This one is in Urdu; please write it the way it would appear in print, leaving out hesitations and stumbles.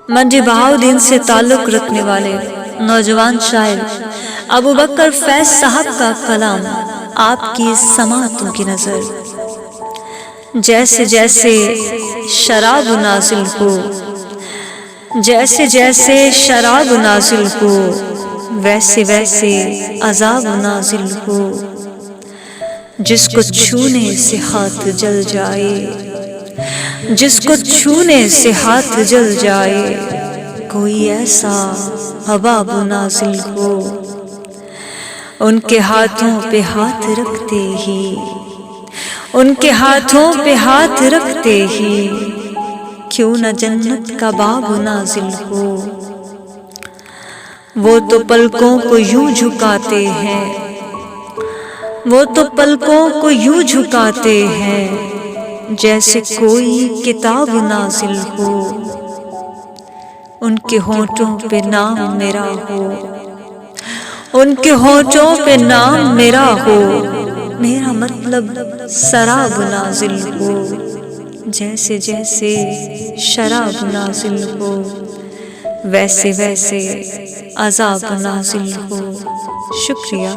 منڈی بہاؤدین سے تعلق رکھنے والے نوجوان شاعر ابو بکر فیض صاحب کا کلام آپ کی سماعتوں کی نظر۔ جیسے جیسے شراب نازل ہو، جیسے جیسے شراب نازل ہو، ویسے ویسے عذاب نازل ہو۔ جس کو چھونے سے ہاتھ جل جائے، جس کو چھونے سے ہاتھ جل جائے، کوئی ایسا عذاب نازل ہو۔ ان کے ہاتھوں پہ ہاتھ رکھتے ہی، ان کے ہاتھوں پہ ہاتھ رکھتے ہی، کیوں نہ جنت کا باب نازل ہو۔ وہ تو پلکوں کو یوں جھکاتے ہیں، وہ تو پلکوں کو یوں جھکاتے ہیں، جیسے کوئی کتاب نازل ہو۔ ان کے ہونٹوں پہ نام میرا ہو، ان کے ہونٹوں پہ نام میرا ہو، میرا مطلب سراب نازل ہو۔ جیسے جیسے شراب نازل ہو، ویسے ویسے عذاب نازل ہو۔ شکریہ۔